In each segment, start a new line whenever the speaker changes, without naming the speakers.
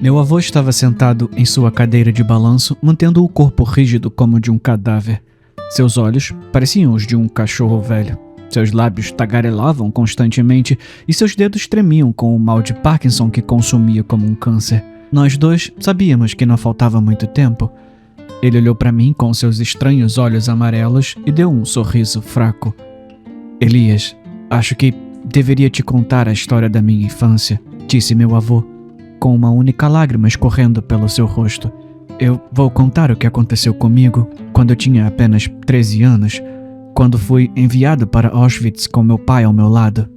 Meu avô estava sentado em sua cadeira de balanço, mantendo o corpo rígido como de um cadáver. Seus olhos pareciam os de um cachorro velho. Seus lábios tagarelavam constantemente e seus dedos tremiam com o mal de Parkinson que consumia como um câncer. Nós dois sabíamos que não faltava muito tempo. Ele olhou para mim com seus estranhos olhos amarelos e deu um sorriso fraco. Elias, acho que deveria te contar a história da minha infância, disse meu avô, com uma única lágrima escorrendo pelo seu rosto. Eu vou contar o que aconteceu comigo quando eu tinha apenas 13 anos, quando fui enviado para Auschwitz com meu pai ao meu lado.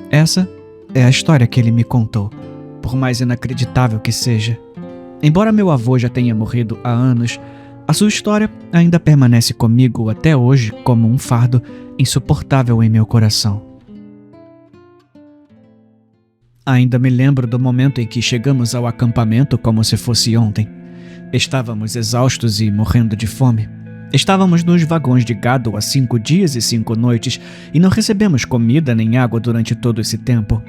Essa é a história que ele me contou, por mais inacreditável que seja. Embora meu avô já tenha morrido há anos, a sua história ainda permanece comigo até hoje como um fardo insuportável em meu coração. Ainda me lembro do momento em que chegamos ao acampamento como se fosse ontem. Estávamos exaustos e morrendo de fome. Estávamos nos vagões de gado há 5 dias e 5 noites e não recebemos comida nem água durante todo esse tempo.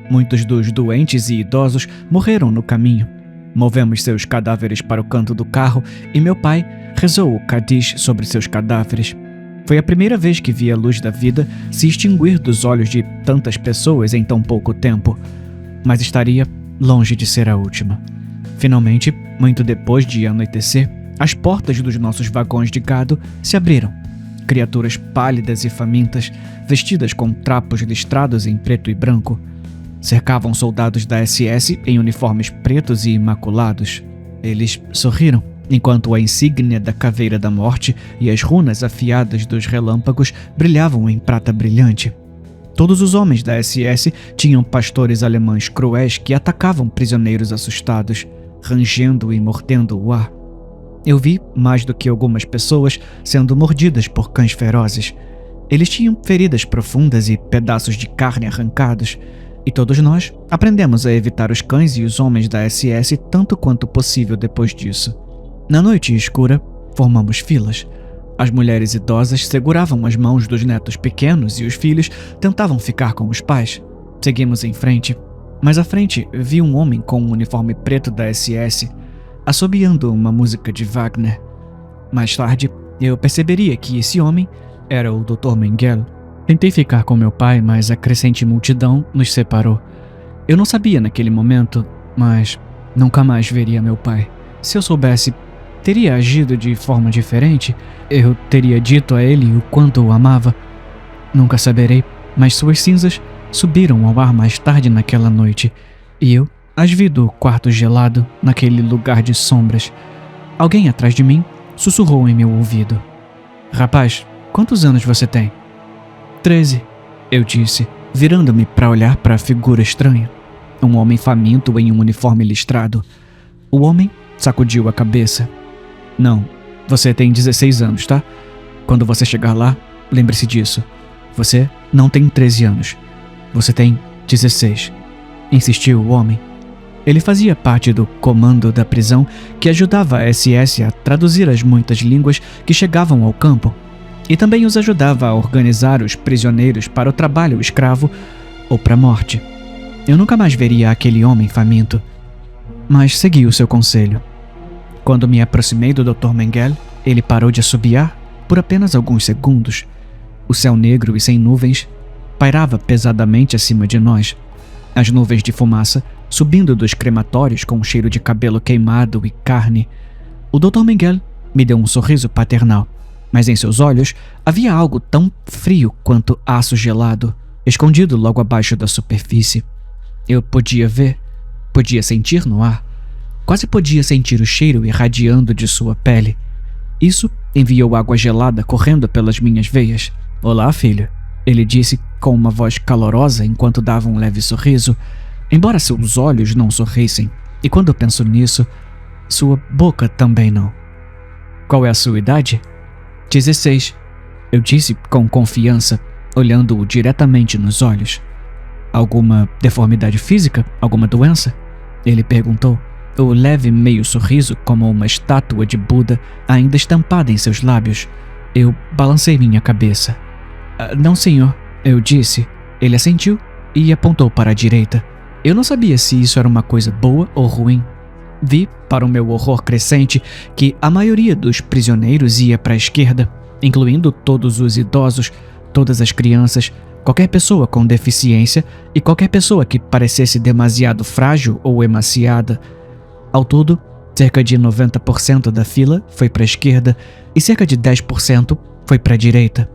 Muitos dos doentes e idosos morreram no caminho. Movemos seus cadáveres para o canto do carro e meu pai rezou o Kadish sobre seus cadáveres. Foi a primeira vez que vi a luz da vida se extinguir dos olhos de tantas pessoas em tão pouco tempo. Mas estaria longe de ser a última. Finalmente, muito depois de anoitecer, as portas dos nossos vagões de gado se abriram. Criaturas pálidas e famintas, vestidas com trapos listrados em preto e branco, cercavam soldados da SS em uniformes pretos e imaculados. Eles sorriram, enquanto a insígnia da caveira da morte e as runas afiadas dos relâmpagos brilhavam em prata brilhante. Todos os homens da SS tinham pastores alemães cruéis que atacavam prisioneiros assustados, rangendo e mordendo o ar. Eu vi mais do que algumas pessoas sendo mordidas por cães ferozes. Eles tinham feridas profundas e pedaços de carne arrancados, e todos nós aprendemos a evitar os cães e os homens da SS tanto quanto possível depois disso. Na noite escura, formamos filas. As mulheres idosas seguravam as mãos dos netos pequenos e os filhos tentavam ficar com os pais. Seguimos em frente, mas à frente vi um homem com um uniforme preto da SS, assobiando uma música de Wagner. Mais tarde, eu perceberia que esse homem era o Dr. Mengele. Tentei ficar com meu pai, mas a crescente multidão nos separou. Eu não sabia naquele momento, mas nunca mais veria meu pai. Se eu soubesse, teria agido de forma diferente? Eu teria dito a ele o quanto o amava? Nunca saberei, mas suas cinzas subiram ao ar mais tarde naquela noite, e eu as vi do quarto gelado, naquele lugar de sombras. Alguém atrás de mim sussurrou em meu ouvido. Rapaz, quantos anos você tem? 13, eu disse, virando-me para olhar para a figura estranha. Um homem faminto em um uniforme listrado. O homem sacudiu a cabeça. Não, você tem 16 anos, tá? Quando você chegar lá, lembre-se disso. Você não tem 13 anos. Você tem 16. Insistiu o homem. Ele fazia parte do comando da prisão que ajudava a SS a traduzir as muitas línguas que chegavam ao campo e também os ajudava a organizar os prisioneiros para o trabalho escravo ou para a morte. Eu nunca mais veria aquele homem faminto, mas segui o seu conselho. Quando me aproximei do Dr. Mengele, ele parou de assobiar por apenas alguns segundos. O céu negro e sem nuvens pairava pesadamente acima de nós. As nuvens de fumaça subindo dos crematórios com um cheiro de cabelo queimado e carne. O Dr. Mengele me deu um sorriso paternal, mas em seus olhos havia algo tão frio quanto aço gelado, escondido logo abaixo da superfície. Eu podia ver, podia sentir no ar, quase podia sentir o cheiro irradiando de sua pele. Isso enviou água gelada correndo pelas minhas veias. Olá, filho, ele disse com uma voz calorosa enquanto dava um leve sorriso, embora seus olhos não sorrissem, e quando eu penso nisso, sua boca também não. Qual é a sua idade? 16, eu disse com confiança, olhando-o diretamente nos olhos. Alguma deformidade física? Alguma doença? Ele perguntou, o leve meio sorriso como uma estátua de Buda ainda estampada em seus lábios. Eu balancei minha cabeça. Não, senhor, eu disse. Ele assentiu e apontou para a direita. Eu não sabia se isso era uma coisa boa ou ruim. Vi, para o meu horror crescente, que a maioria dos prisioneiros ia para a esquerda, incluindo todos os idosos, todas as crianças, qualquer pessoa com deficiência e qualquer pessoa que parecesse demasiado frágil ou emaciada. Ao todo, cerca de 90% da fila foi para a esquerda e cerca de 10% foi para a direita.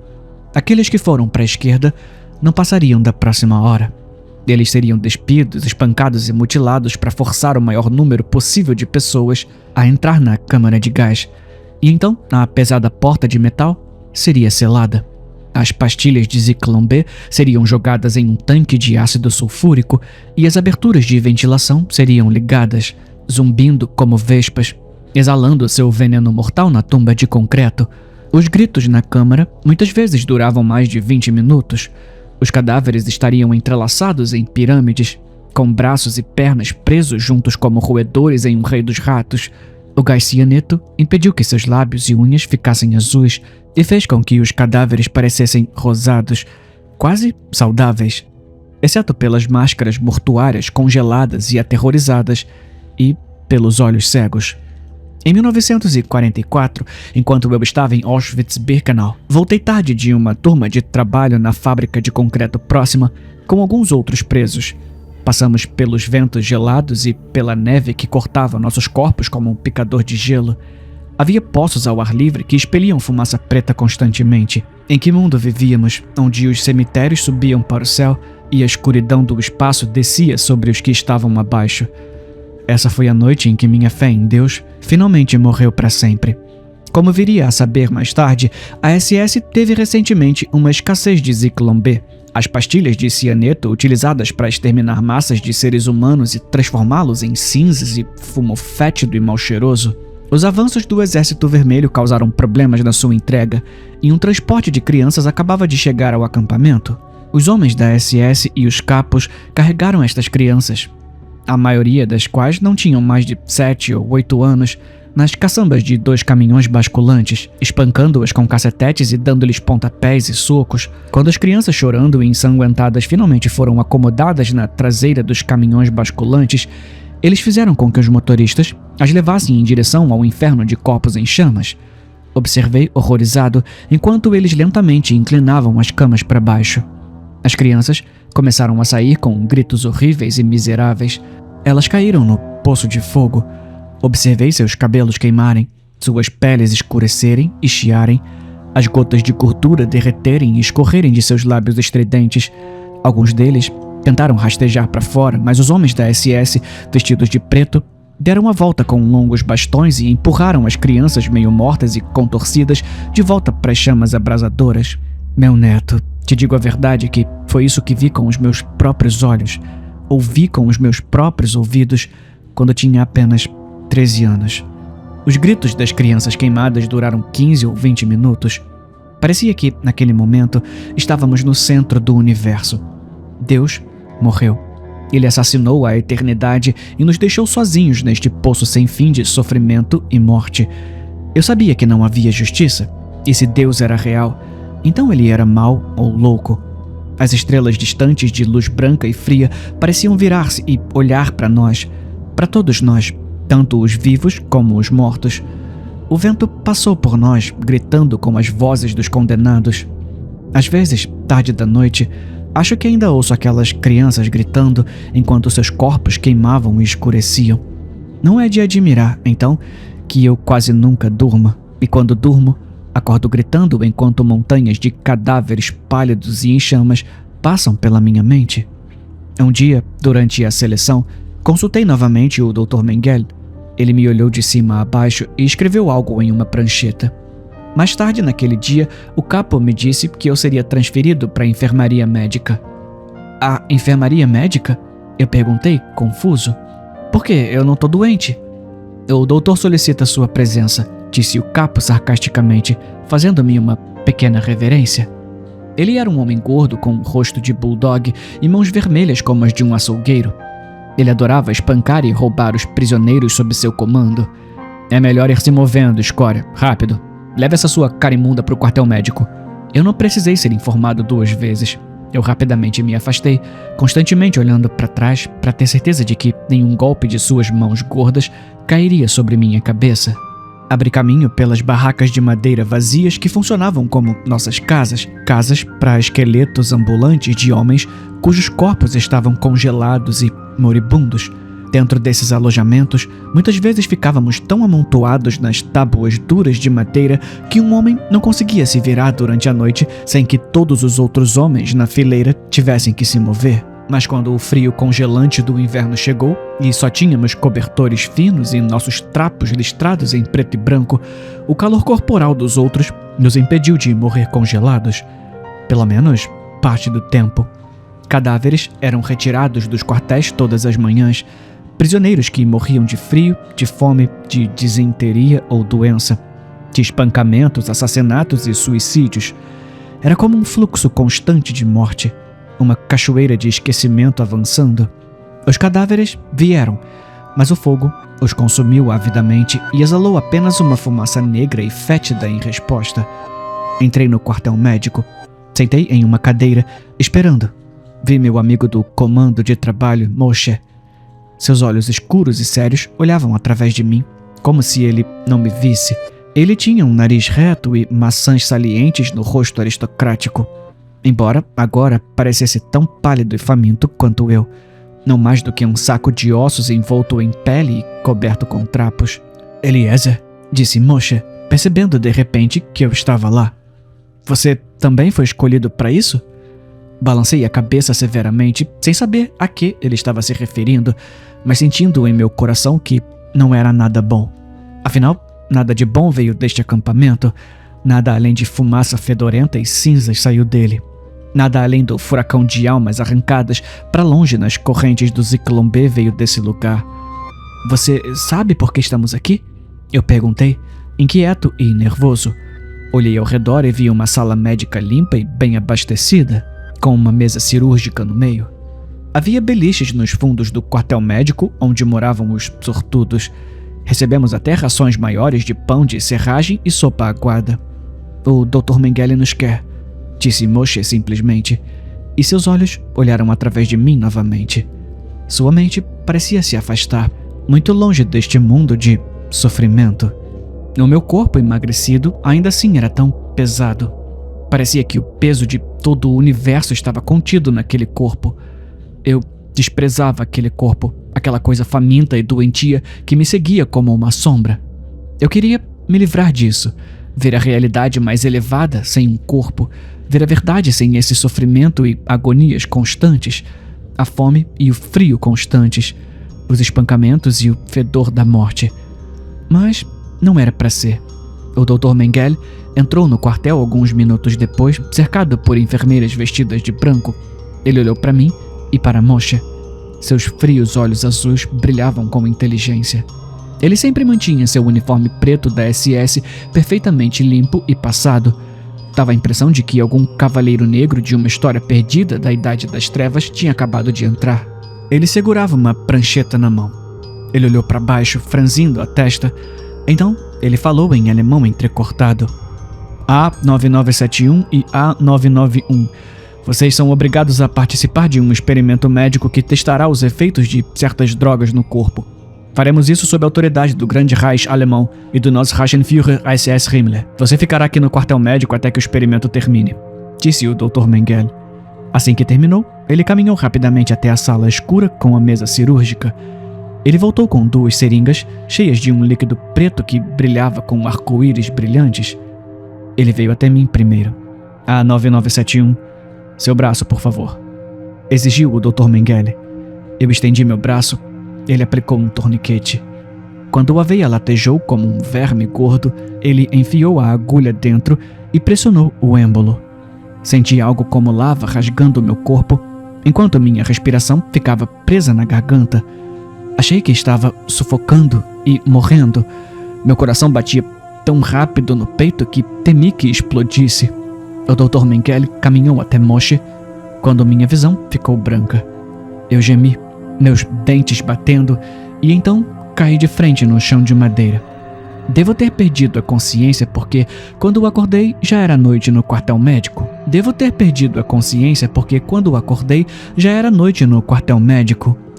Aqueles que foram para a esquerda não passariam da próxima hora. Eles seriam despidos, espancados e mutilados para forçar o maior número possível de pessoas a entrar na câmara de gás. E então, a pesada porta de metal seria selada. As pastilhas de Zyklon B seriam jogadas em um tanque de ácido sulfúrico e as aberturas de ventilação seriam ligadas, zumbindo como vespas, exalando seu veneno mortal na tumba de concreto. Os gritos na câmara muitas vezes duravam mais de 20 minutos. Os cadáveres estariam entrelaçados em pirâmides, com braços e pernas presos juntos como roedores em um rei dos ratos. O gás cianeto impediu que seus lábios e unhas ficassem azuis e fez com que os cadáveres parecessem rosados, quase saudáveis, exceto pelas máscaras mortuárias congeladas e aterrorizadas e pelos olhos cegos. Em 1944, enquanto eu estava em Auschwitz-Birkenau, voltei tarde de uma turma de trabalho na fábrica de concreto próxima com alguns outros presos. Passamos pelos ventos gelados e pela neve que cortava nossos corpos como um picador de gelo. Havia poços ao ar livre que expeliam fumaça preta constantemente. Em que mundo vivíamos, onde os cemitérios subiam para o céu e a escuridão do espaço descia sobre os que estavam abaixo? Essa foi a noite em que minha fé em Deus finalmente morreu para sempre. Como viria a saber mais tarde, a SS teve recentemente uma escassez de Zyklon B. As pastilhas de cianeto utilizadas para exterminar massas de seres humanos e transformá-los em cinzas e fumo fétido e mal cheiroso. Os avanços do Exército Vermelho causaram problemas na sua entrega e um transporte de crianças acabava de chegar ao acampamento. Os homens da SS e os capos carregaram estas crianças, a maioria das quais não tinham mais de 7 ou 8 anos, nas caçambas de 2 caminhões basculantes, espancando-as com cacetetes e dando-lhes pontapés e socos. Quando as crianças chorando e ensanguentadas finalmente foram acomodadas na traseira dos caminhões basculantes, eles fizeram com que os motoristas as levassem em direção ao inferno de corpos em chamas. Observei horrorizado enquanto eles lentamente inclinavam as camas para baixo. As crianças começaram a sair com gritos horríveis e miseráveis. Elas caíram no poço de fogo. Observei seus cabelos queimarem, suas peles escurecerem e chiarem, as gotas de gordura derreterem e escorrerem de seus lábios estridentes. Alguns deles tentaram rastejar para fora, mas os homens da SS, vestidos de preto, deram a volta com longos bastões e empurraram as crianças meio mortas e contorcidas de volta para as chamas abrasadoras. Meu neto, te digo a verdade que foi isso que vi com os meus próprios olhos, ouvi com os meus próprios ouvidos quando tinha apenas 13 anos. Os gritos das crianças queimadas duraram 15 ou 20 minutos. Parecia que, naquele momento, estávamos no centro do universo. Deus morreu. Ele assassinou a eternidade e nos deixou sozinhos neste poço sem fim de sofrimento e morte. Eu sabia que não havia justiça, e se Deus era real, então ele era mau ou louco. As estrelas distantes de luz branca e fria pareciam virar-se e olhar para nós, para todos nós, tanto os vivos como os mortos. O vento passou por nós, gritando com as vozes dos condenados. Às vezes, tarde da noite, acho que ainda ouço aquelas crianças gritando enquanto seus corpos queimavam e escureciam. Não é de admirar, então, que eu quase nunca durma, e quando durmo, acordo gritando enquanto montanhas de cadáveres pálidos e em chamas passam pela minha mente. Um dia, durante a seleção, consultei novamente o Dr. Mengele. Ele me olhou de cima a baixo e escreveu algo em uma prancheta. Mais tarde naquele dia, o capo me disse que eu seria transferido para a enfermaria médica. A enfermaria médica? Eu perguntei, confuso. Por quê? Eu não estou doente. O doutor solicita sua presença, disse o capo sarcasticamente, fazendo-me uma pequena reverência. Ele era um homem gordo com um rosto de bulldog e mãos vermelhas como as de um açougueiro. Ele adorava espancar e roubar os prisioneiros sob seu comando. É melhor ir se movendo, escória. Rápido. Leve essa sua cara imunda para o quartel médico. Eu não precisei ser informado 2 vezes. Eu rapidamente me afastei, constantemente olhando para trás para ter certeza de que nenhum golpe de suas mãos gordas cairia sobre minha cabeça. Abri caminho pelas barracas de madeira vazias que funcionavam como nossas casas para esqueletos ambulantes de homens cujos corpos estavam congelados e moribundos. Dentro desses alojamentos, muitas vezes ficávamos tão amontoados nas tábuas duras de madeira que um homem não conseguia se virar durante a noite sem que todos os outros homens na fileira tivessem que se mover. Mas quando o frio congelante do inverno chegou e só tínhamos cobertores finos e nossos trapos listrados em preto e branco, o calor corporal dos outros nos impediu de morrer congelados. Pelo menos parte do tempo. Cadáveres eram retirados dos quartéis todas as manhãs, prisioneiros que morriam de frio, de fome, de disenteria ou doença, de espancamentos, assassinatos e suicídios. Era como um fluxo constante de morte, uma cachoeira de esquecimento avançando. Os cadáveres vieram, mas o fogo os consumiu avidamente e exalou apenas uma fumaça negra e fétida em resposta. Entrei no quartel médico, sentei em uma cadeira, esperando. Vi meu amigo do comando de trabalho, Moshe. Seus olhos escuros e sérios olhavam através de mim, como se ele não me visse. Ele tinha um nariz reto e maçãs salientes no rosto aristocrático, embora agora parecesse tão pálido e faminto quanto eu, não mais do que um saco de ossos envolto em pele e coberto com trapos. Eliezer, disse Moshe, percebendo de repente que eu estava lá. Você também foi escolhido para isso? Balancei a cabeça severamente, sem saber a que ele estava se referindo, mas sentindo em meu coração que não era nada bom. Afinal, nada de bom veio deste acampamento, nada além de fumaça fedorenta e cinzas saiu dele. Nada além do furacão de almas arrancadas para longe nas correntes do Ziclombê veio desse lugar. Você sabe por que estamos aqui? Eu perguntei, inquieto e nervoso. Olhei ao redor e vi uma sala médica limpa e bem abastecida, com uma mesa cirúrgica no meio. Havia beliches nos fundos do quartel médico onde moravam os sortudos. Recebemos até rações maiores de pão de serragem e sopa aguada. O Dr. Mengele nos quer, disse Moshe simplesmente, e seus olhos olharam através de mim novamente. Sua mente parecia se afastar, muito longe deste mundo de sofrimento. O meu corpo emagrecido ainda assim era tão pesado. Parecia que o peso de todo o universo estava contido naquele corpo. Eu desprezava aquele corpo, aquela coisa faminta e doentia que me seguia como uma sombra. Eu queria me livrar disso, ver a realidade mais elevada sem um corpo, ver a verdade sem esse sofrimento e agonias constantes, a fome e o frio constantes, os espancamentos e o fedor da morte. Mas não era para ser. O Dr. Mengele entrou no quartel alguns minutos depois, cercado por enfermeiras vestidas de branco. Ele olhou para mim e para Moshe. Seus frios olhos azuis brilhavam com inteligência. Ele sempre mantinha seu uniforme preto da SS perfeitamente limpo e passado. Dava a impressão de que algum cavaleiro negro de uma história perdida da Idade das Trevas tinha acabado de entrar. Ele segurava uma prancheta na mão. Ele olhou para baixo, franzindo a testa. Então, ele falou em alemão entrecortado. A9971 e A991. Vocês são obrigados a participar de um experimento médico que testará os efeitos de certas drogas no corpo. Faremos isso sob a autoridade do Grande Reich alemão e do nosso Rassenführer SS Himmler. Você ficará aqui no quartel médico até que o experimento termine, disse o Dr. Mengele. Assim que terminou, ele caminhou rapidamente até a sala escura com a mesa cirúrgica. Ele voltou com 2 seringas cheias de um líquido preto que brilhava com arco-íris brilhantes. Ele veio até mim primeiro. A9971, seu braço, por favor, exigiu o Dr. Mengele. Eu estendi meu braço. Ele aplicou um torniquete. Quando a veia latejou como um verme gordo, ele enfiou a agulha dentro e pressionou o êmbolo. Senti algo como lava rasgando meu corpo, enquanto minha respiração ficava presa na garganta. Achei que estava sufocando e morrendo. Meu coração batia tão rápido no peito que temi que explodisse. O Dr. Mengele caminhou até Moshe quando minha visão ficou branca. Eu gemi, meus dentes batendo, e então caí de frente no chão de madeira. Devo ter perdido a consciência porque, quando acordei, já era noite no quartel médico.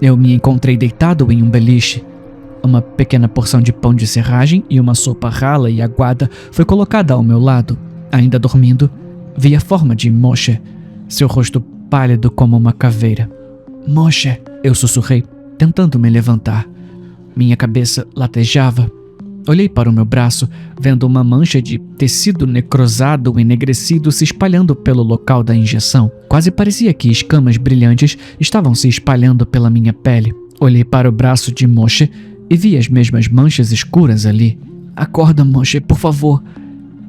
Eu me encontrei deitado em um beliche. Uma pequena porção de pão de serragem e uma sopa rala e aguada foi colocada ao meu lado. Ainda dormindo, vi a forma de Moshe, seu rosto pálido como uma caveira. Moshe, eu sussurrei, tentando me levantar. Minha cabeça latejava. Olhei para o meu braço, vendo uma mancha de tecido necrosado e enegrecido se espalhando pelo local da injeção. Quase parecia que escamas brilhantes estavam se espalhando pela minha pele. Olhei para o braço de Moshe e vi as mesmas manchas escuras ali. Acorda, Moshe, por favor.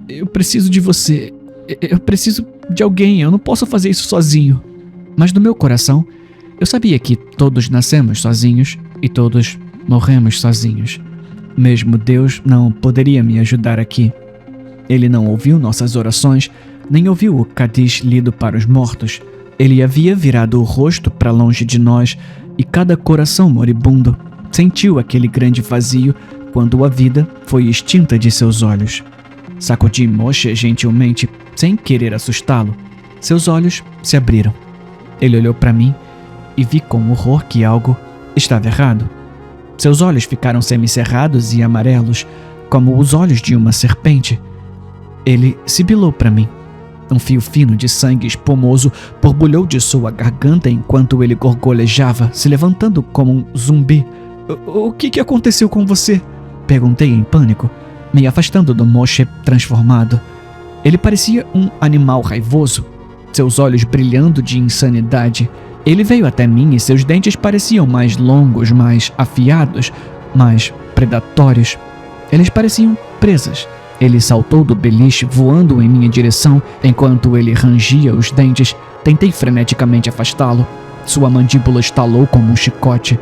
Eu preciso de você. Eu preciso de alguém. Eu não posso fazer isso sozinho. Mas no meu coração, eu sabia que todos nascemos sozinhos e todos morremos sozinhos. Mesmo Deus não poderia me ajudar aqui. Ele não ouviu nossas orações, nem ouviu o Kadish lido para os mortos. Ele havia virado o rosto para longe de nós e cada coração moribundo sentiu aquele grande vazio quando a vida foi extinta de seus olhos. Sacudi Moshe gentilmente, sem querer assustá-lo. Seus olhos se abriram. Ele olhou para mim e vi com horror que algo estava errado. Seus olhos ficaram semicerrados e amarelos, como os olhos de uma serpente. Ele sibilou para mim. Um fio fino de sangue espumoso borbulhou de sua garganta enquanto ele gorgolejava, se levantando como um zumbi. O que aconteceu com você? Perguntei em pânico, me afastando do Moshe transformado. Ele parecia um animal raivoso, seus olhos brilhando de insanidade. Ele veio até mim e seus dentes pareciam mais longos, mais afiados, mais predatórios. Eles pareciam presas. Ele saltou do beliche, voando em minha direção, enquanto ele rangia os dentes. Tentei freneticamente afastá-lo. Sua mandíbula estalou como um chicote.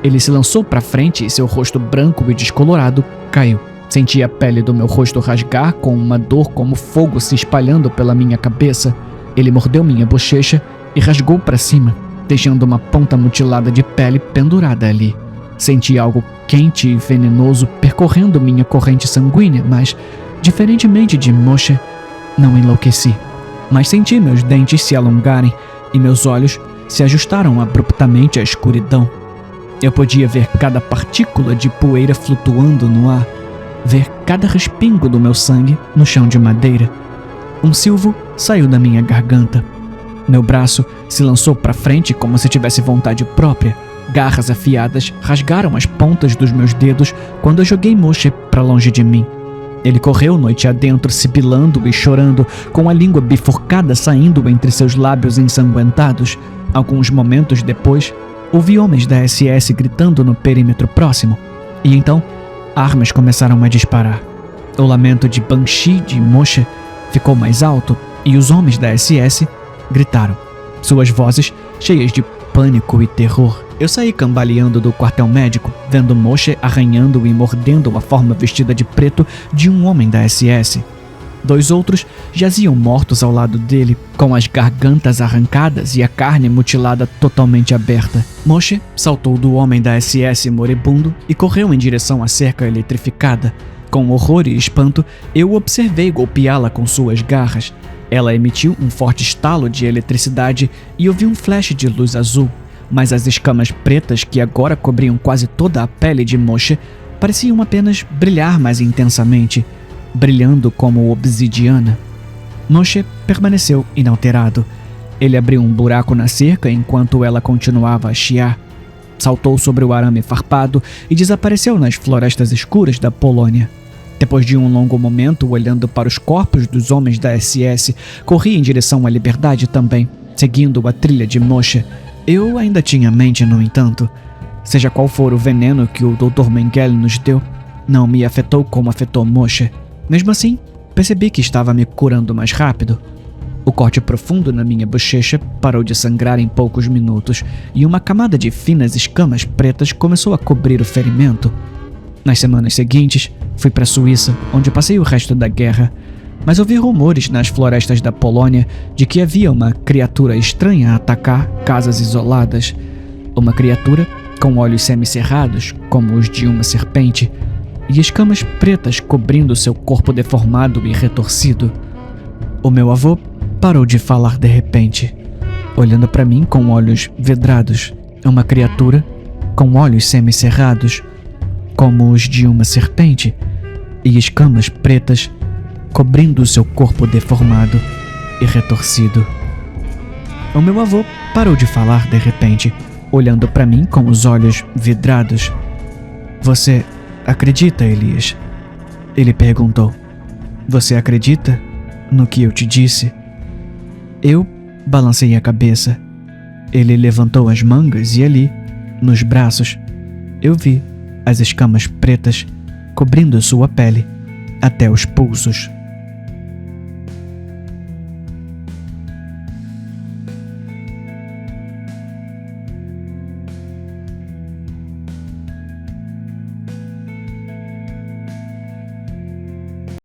Ele se lançou para frente e seu rosto branco e descolorado caiu. Senti a pele do meu rosto rasgar com uma dor como fogo se espalhando pela minha cabeça. Ele mordeu minha bochecha e rasgou para cima, deixando uma ponta mutilada de pele pendurada ali. Senti algo quente e venenoso percorrendo minha corrente sanguínea, mas, diferentemente de Moshe, não enlouqueci. Mas senti meus dentes se alongarem e meus olhos se ajustaram abruptamente à escuridão. Eu podia ver cada partícula de poeira flutuando no ar, ver cada respingo do meu sangue no chão de madeira. Um silvo saiu da minha garganta. Meu braço se lançou para frente como se tivesse vontade própria. Garras afiadas rasgaram as pontas dos meus dedos quando eu joguei Moshe para longe de mim. Ele correu noite adentro, sibilando e chorando, com a língua bifurcada saindo entre seus lábios ensanguentados. Alguns momentos depois, ouvi homens da SS gritando no perímetro próximo. E então, armas começaram a disparar. O lamento de Banshee de Moshe ficou mais alto e os homens da SS gritaram, suas vozes cheias de pânico e terror. Eu saí cambaleando do quartel médico, vendo Moshe arranhando e mordendo a forma vestida de preto de um homem da SS. 2 outros jaziam mortos ao lado dele, com as gargantas arrancadas e a carne mutilada totalmente aberta. Moshe saltou do homem da SS moribundo e correu em direção à cerca eletrificada. Com horror e espanto, eu observei golpeá-la com suas garras. Ela emitiu um forte estalo de eletricidade e eu vi um flash de luz azul, mas as escamas pretas que agora cobriam quase toda a pele de Moshe pareciam apenas brilhar mais intensamente, brilhando como obsidiana. Moshe permaneceu inalterado. Ele abriu um buraco na cerca enquanto ela continuava a chiar. Saltou sobre o arame farpado e desapareceu nas florestas escuras da Polônia. Depois de um longo momento olhando para os corpos dos homens da SS, corri em direção à liberdade também, seguindo a trilha de Moshe. Eu ainda tinha mente, no entanto. Seja qual for o veneno que o Dr. Mengele nos deu, não me afetou como afetou Moshe. Mesmo assim, percebi que estava me curando mais rápido. O corte profundo na minha bochecha parou de sangrar em poucos minutos e uma camada de finas escamas pretas começou a cobrir o ferimento. Nas semanas seguintes, fui para a Suíça, onde passei o resto da guerra, mas ouvi rumores nas florestas da Polônia de que havia uma criatura estranha a atacar casas isoladas. Uma criatura com olhos semicerrados, como os de uma serpente. e escamas pretas cobrindo seu corpo deformado e retorcido. O meu avô parou de falar de repente, olhando para mim com olhos vidrados, uma criatura com olhos semicerrados, como os de uma serpente, e escamas pretas cobrindo seu corpo deformado e retorcido. O meu avô parou de falar de repente, olhando para mim com os olhos vidrados. Você acredita, Elias? Ele perguntou. Você acredita no que eu te disse? Eu balancei a cabeça. Ele levantou as mangas e ali, nos braços, eu vi as escamas pretas cobrindo sua pele até os pulsos.